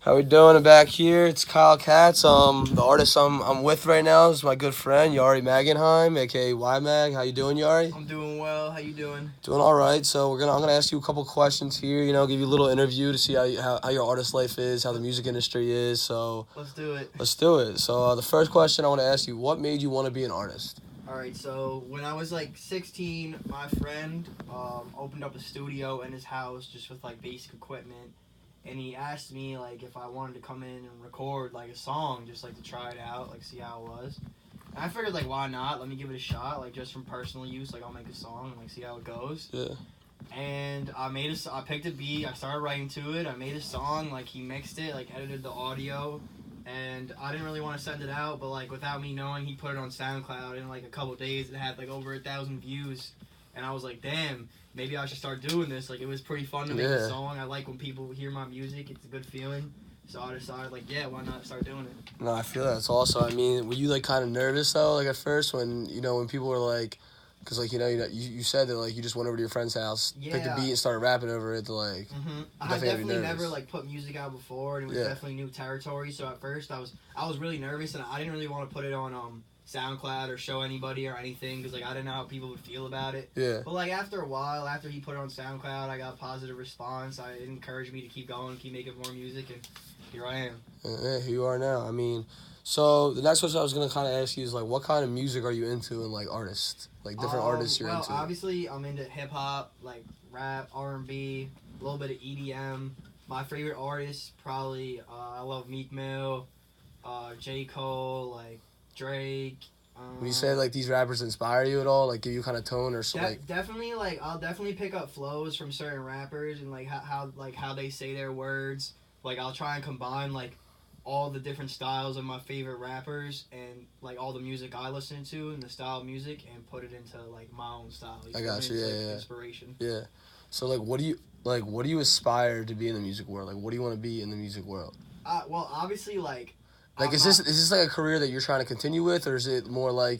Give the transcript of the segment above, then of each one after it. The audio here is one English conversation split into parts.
How we doing? I'm back here. It's Kyle Katz. The artist I'm with right now is my good friend Yari Magenheim, aka Y Mag. How you doing, Yari? I'm doing well. How you doing? Doing all right. So I'm gonna ask you a couple questions here. Give you a little interview to see how your artist life is, how the music industry is. So Let's do it. let's do it. So the first question I want to ask you: what made you want to be an artist? All right. So when I was like 16, my friend opened up a studio in his house just with like basic equipment, and he asked me like if I wanted to come in and record like a song, just like to try it out, like see how it was. And I figured like why not? Let me give it a shot, like just from personal use. Like I'll make a song and like see how it goes. Yeah. And I picked a beat. I started writing to it. I made a song. Like he mixed it, like edited the audio. And I didn't really want to send it out, but like without me knowing, he put it on SoundCloud in like a couple days. It had like over 1,000 views, and I was like, damn, maybe I should start doing this. Like it was pretty fun to make a song. I like when people hear my music; it's a good feeling. So I decided, like, yeah, why not start doing it? No, I feel that's awesome. I mean, were you like kind of nervous though, like at first when when people were like, because like you said that like you just went over to your friend's house, picked a beat and started rapping over it to like. I definitely never like put music out before, and it was definitely new territory. So at first I was really nervous, and I didn't really want to put it on SoundCloud or show anybody or anything because like I didn't know how people would feel about it. Yeah. But like after a while, after he put it on SoundCloud, I got a positive response. It encouraged me to keep going, keep making more music, and here I am. Yeah, here you are now. I mean, so the next question I was gonna kind of ask you is like, what kind of music are you into and like artists, like different artists you're into? Well, obviously I'm into hip hop, like rap, R&B, a little bit of EDM. My favorite artists probably I love Meek Mill, J. Cole, like Drake. When you say like these rappers inspire you at all, like give you kind of tone or something? Definitely, like I'll definitely pick up flows from certain rappers and like how they say their words. Like I'll try and combine like all the different styles of my favorite rappers and like all the music I listen to and the style of music and put it into like my own style. I got you. Yeah. Inspiration. Yeah. So like, what do you aspire to be in the music world? Like, what do you want to be in the music world? Well, obviously, like is this like a career that you're trying to continue with, or is it more like?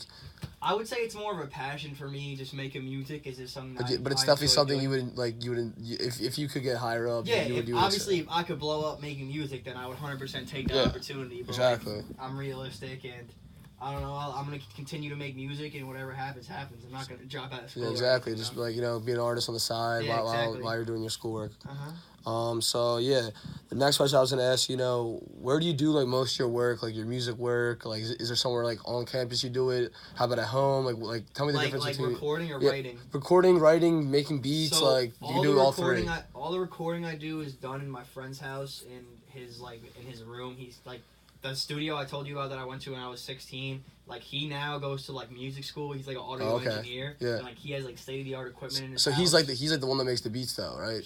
I would say it's more of a passion for me, just making music. Is just something. But it's definitely something you would like. If you could get higher up. Yeah, you would do obviously, if I could blow up making music, then I would 100% take that opportunity. But exactly. Like, I'm realistic, and I don't know. I'm gonna continue to make music, and whatever happens, happens. I'm not gonna drop out of school. Yeah, exactly. Just like be an artist on the side while you're doing your schoolwork. So yeah, the next question I was gonna ask, where do you do like most of your work, like your music work? Like, is there somewhere like on campus you do it? How about at home? Like tell me the difference between recording or writing. Recording, writing, making beats. So like you do all three. All the recording I do is done in my friend's house in his room. He's like the studio I told you about that I went to when I was 16. Like he now goes to like music school. He's like an audio engineer. Yeah. And like he has like state of the art equipment in his house. So he's like the one that makes the beats though, right?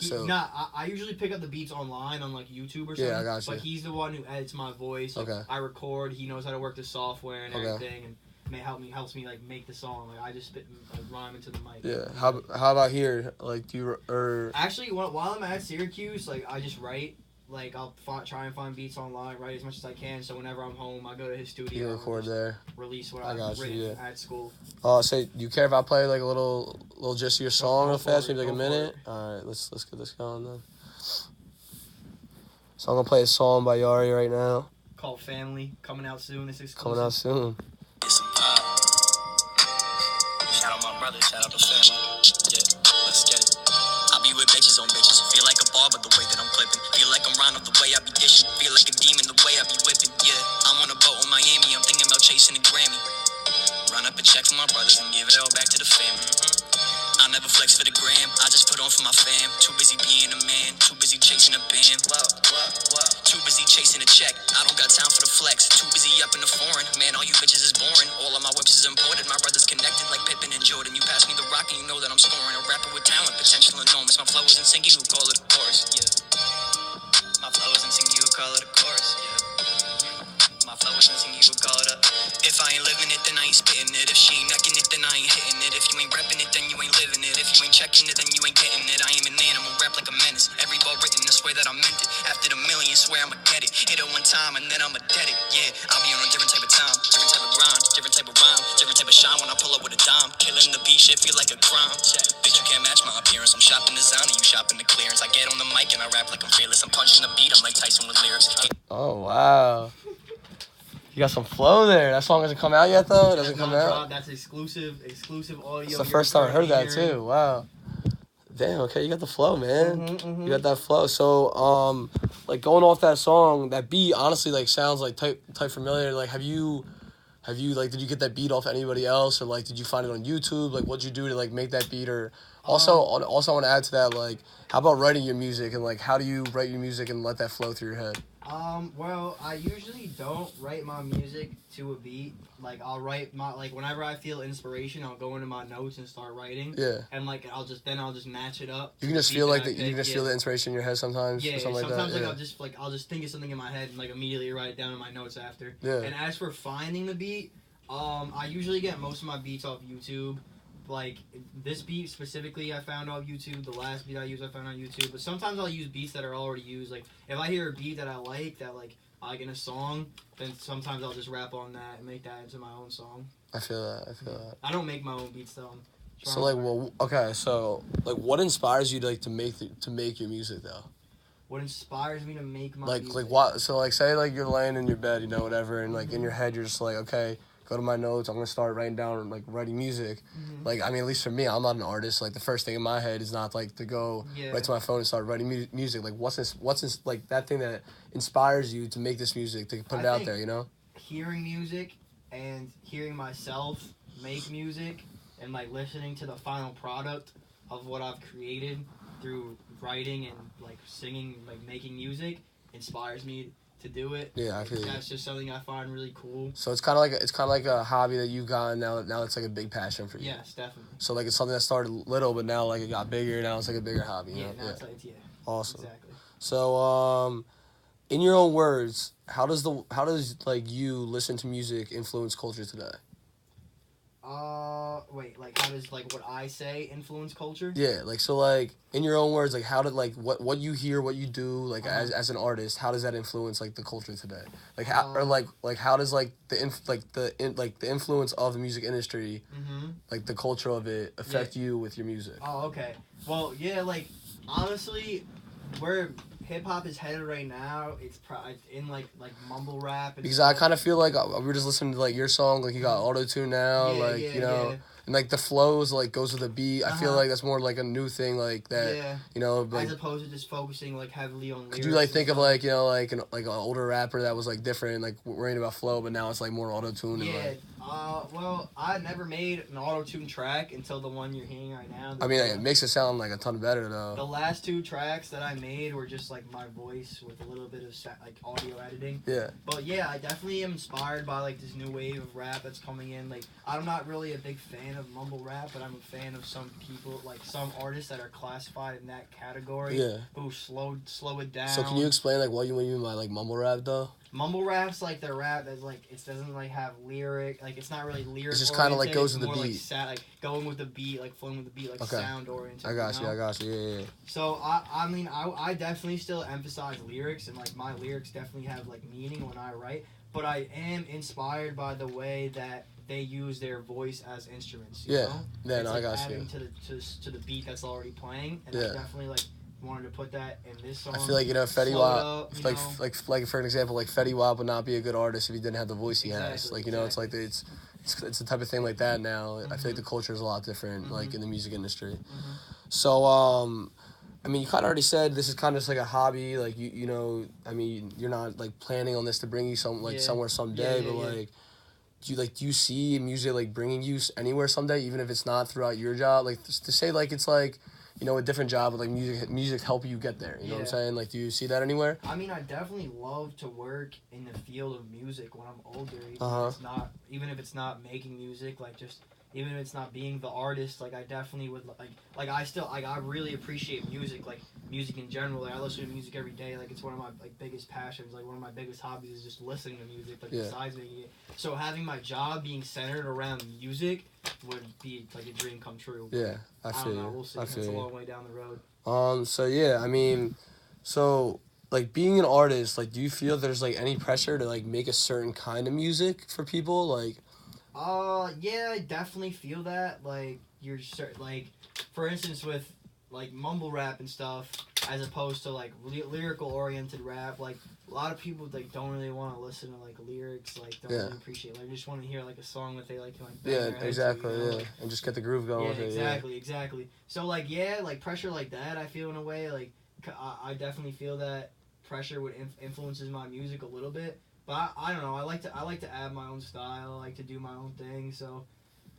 I usually pick up the beats online on like YouTube or something. Yeah, I got you. But he's the one who edits my voice. Like, I record. He knows how to work the software and everything, and helps me like make the song. Like I just spit and rhyme into the mic. Yeah. How about here? Like do you Actually while I'm at Syracuse, like I just write. Like, I'll try and find beats online, write as much as I can, so whenever I'm home, I go to his studio. You record there. Release what I've written at school. So do you care if I play, like, a little gist of your song real fast, maybe like a minute? All right, let's get this going, then. So I'm going to play a song by Yari right now. Called Family, coming out soon. It's exclusive. Coming out soon. Shout out my brother, shout out the family. Yeah, let's get it. I be with bitches on bitches. Feel like a ball, but the way that I'm clipping. Feel like I'm Ronald, the way I be dishing. Feel like a demon, the way I be whipping. Yeah, I'm on a boat in Miami. I'm thinking about chasing a Grammy. Run up a check for my brothers and give it all back to the family. I never flex for the gram. I just put on for my fam. Too busy being a man. Too busy chasing a band. Too busy chasing a check. I don't got time for the flex. Too busy up in the foreign. Man, all you bitches is boring. All of my whips is imported. My brothers connected like Pippen and Jordan. You pass me the rock and you know that I'm scoring. A rapper with talent, potential enormous. My flow isn't singing, you call it a chorus. Yeah. My flow isn't singing, you call it a chorus. Yeah. My flow isn't singing, you call it a. If I ain't living it, then I ain't spitting it. If she ain't necking it, then I ain't hitting it. If you ain't repping it, then you ain't living it. If you ain't checking it, then you ain't getting it. I am an animal, rap like a menace. Every ball written, I swear that I meant it. After the million, swear I'ma get it. Hit it one time and then I'ma dead it. Yeah, I'll be on a different type of time, different type of grind, different type of rhyme, different type of shine when I pull up with a dime. Killing the beat, shit feel like a crime. Bitch, you can't match my appearance. I'm shopping designer, you shopping the clearance. I get on the mic and I rap like I'm fearless. I'm punching the beat, I'm like Tyson with lyrics. You got some flow there. That song hasn't come out yet, though? It doesn't come out? Dropped. That's exclusive audio. It's the first time I heard that, too. Wow. Damn, okay, you got the flow, man. You got that flow. So, like, going off that song, that beat, honestly, like, sounds, like, type familiar. Like, have you, like, did you get that beat off anybody else? Or, like, did you find it on YouTube? Like, what'd you do to, like, make that beat? Or, also, I want to add to that, like, how about writing your music? And, like, how do you write your music and let that flow through your head? Well, I usually don't write my music to a beat. Like, I'll write whenever I feel inspiration, I'll go into my notes and start writing. Yeah. And, like, I'll just match it up. You can just feel like feel the inspiration in your head sometimes. Yeah, or something sometimes like that. I'll just think of something in my head and, like, immediately write it down in my notes after. Yeah. And as for finding the beat, I usually get most of my beats off YouTube. Like, this beat specifically I found on YouTube. The last beat I used I found on YouTube. But sometimes I'll use beats that are already used. Like, if I hear a beat that I like in a song, then sometimes I'll just rap on that and make that into my own song. I feel that. I don't make my own beats, though. So, like, well, okay, so, like, what inspires you to, like, to make your music, though? What inspires me to make my music? Like, what? So, like, say, like, you're laying in your bed, you know, whatever, and, like, in your head, you're just like, okay, go to my notes, I'm gonna start writing down, like, writing music. Like, I mean, at least for me, I'm not an artist. Like, the first thing in my head is not, like, to go right to my phone and start writing music. Like, what's like, that thing that inspires you to make this music, to put it out there, you know? Hearing music and hearing myself make music and, like, listening to the final product of what I've created through writing and, like, singing, like, making music inspires me to do it. Yeah, I feel you. That's just something I find really cool. So it's kind of like a hobby that you got, and now it's like a big passion for you. Yes, definitely. So like it's something that started little, but now like it got bigger. Now it's like a bigger hobby. You know? Now it's like Awesome. Exactly. So in your own words, how does like you listen to music influence culture today? Wait, like, how does, like, what I say influence culture? Yeah, like, so, like, in your own words, like, how did, like, what you hear, what you do, like, as an artist, how does that influence, like, the culture today? Like, how, or, like, how does, like, the influence of the music industry, like, the culture of it affect you with your music? Oh, okay. Well, yeah, like, honestly, where hip-hop is headed right now, it's in, like mumble rap. And because stuff. I kind of feel like we were just listening to, like, your song, like, you got auto-tune now, you know... Yeah. And, like, the flows, like, goes with the beat. I feel like that's more, like, a new thing, like, that, you know... Like, as opposed to just focusing, like, heavily on lyrics. Could you, like, think of, like, you know, like, an older rapper that was, like, different, like, worrying about flow, but now it's, like, more auto-tune and, like... Well, I never made an auto-tune track until the one you're hearing right now. I mean, it makes it sound, like, a ton better, though. The last two tracks that I made were just, like, my voice with a little bit of, like, audio editing. Yeah. But, yeah, I definitely am inspired by, like, this new wave of rap that's coming in. Like, I'm not really a big fan of mumble rap, but I'm a fan of some people, like, some artists that are classified in that category. Yeah. Who slow it down. So can you explain, like, what you mean by, like, mumble rap, though? Mumble rap's like the rap that's like it doesn't like have lyric, like it's not really lyric. It's just kind of like goes with the beat. Like going with the beat, like flowing with the beat, like sound oriented. I got you. Yeah. So I mean I definitely still emphasize lyrics, and like my lyrics definitely have like meaning when I write. But I am inspired by the way that they use their voice as instruments. You know? Yeah. No, like I got adding you. to the beat that's already playing, and I definitely like. Wanted to put that in this song. I feel like, you know, Fetty Wap, like for an example, like Fetty Wap would not be a good artist if he didn't have the voice he has. Like, you know, it's like it's the type of thing like that now. I feel like the culture is a lot different, like in the music industry. So, I mean, you kind of already said this is kind of just like a hobby. Like you know, I mean, you're not like planning on this to bring you somewhere someday, but like. Do you see music like bringing you anywhere someday, even if it's not throughout your job? Like to say like it's like, you know, a different job, but like music help you get there. You know what I'm saying? Like, do you see that anywhere? I mean, I definitely love to work in the field of music when I'm older. Even if it's not making music, like just even if it's not being the artist, like I definitely would I really appreciate music, like music in general. Like I listen to music every day. Like it's one of my like biggest passions. Like one of my biggest hobbies is just listening to music. Like besides making it. So having my job being centered around music would be like a dream come true. Yeah, I feel you. We'll see. It's a long way down the road. So yeah, I mean, so like being an artist, like do you feel there's like any pressure to like make a certain kind of music for people, like? Yeah, I definitely feel that. Like, like, for instance, with, like, mumble rap and stuff, as opposed to like lyrical oriented rap. Like a lot of people like don't really want to listen to like lyrics, like don't really appreciate. Like just want to hear like a song that they like can like bang their head exactly, to, you know? Like, and just get the groove going. Yeah, with it, exactly. So like like pressure like that, I feel in a way like I definitely feel that pressure would influences my music a little bit. But I don't know. I like to add my own style. I like to do my own thing. So,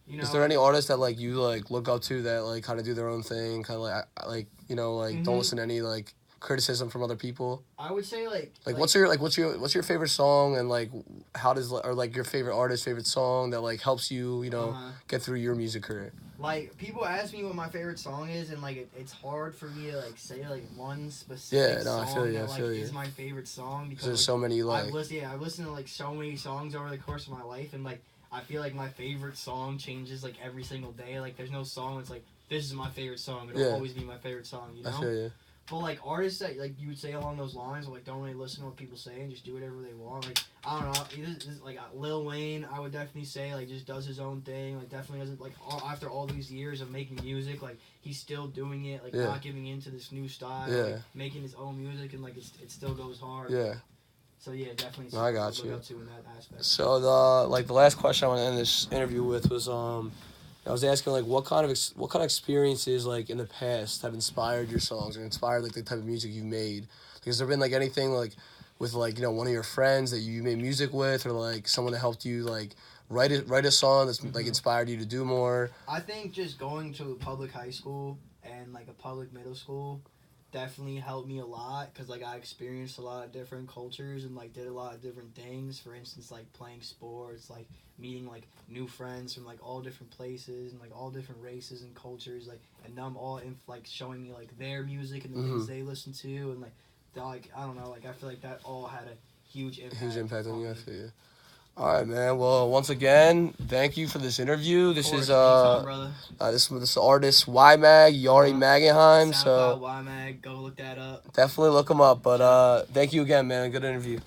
you know. Is there any artists that like you like look up to that like kind of do their own thing, kind of like you know like don't listen to any like criticism from other people? I would say like what's your favorite song, and like how does or like your favorite artist favorite song that like helps you get through your music career? Like people ask me what my favorite song is, and like it's hard for me to like say like one specific song I feel you, that like is my favorite song because there's so many like I've listened to like so many songs over the course of my life, and like I feel like my favorite song changes like every single day. Like there's no song that's like this is my favorite song. It'll always be my favorite song. You know. I feel you. But like artists that like you would say along those lines, like don't really listen to what people say and just do whatever they want. Like I don't know, like Lil Wayne, I would definitely say like just does his own thing. Like definitely doesn't like after all these years of making music, like he's still doing it. Like not giving into this new style. Like, making his own music and like it still goes hard. Yeah. So yeah, definitely. I got you. Look up to in that aspect. So the last question I want to end this interview with was I was asking like what kind of experiences like in the past have inspired your songs or inspired like the type of music you've made? Like, has there been like anything like with like one of your friends that you made music with, or like someone that helped you like write a song that's like inspired you to do more? I think just going to a public high school and like a public middle school definitely helped me a lot because like I experienced a lot of different cultures and like did a lot of different things. For instance, like playing sports, like meeting like new friends from like all different places and like all different races and cultures, like and them all like showing me like their music and the things they listen to, and like I don't know, like I feel like that all had a huge impact on you. I feel you. All right, man. Well, once again, thank you for this interview. This is this artist Y-Mag, Yari Magenheim. SoundCloud, so Y-Mag, go look that up. Definitely look him up. But thank you again, man. Good interview.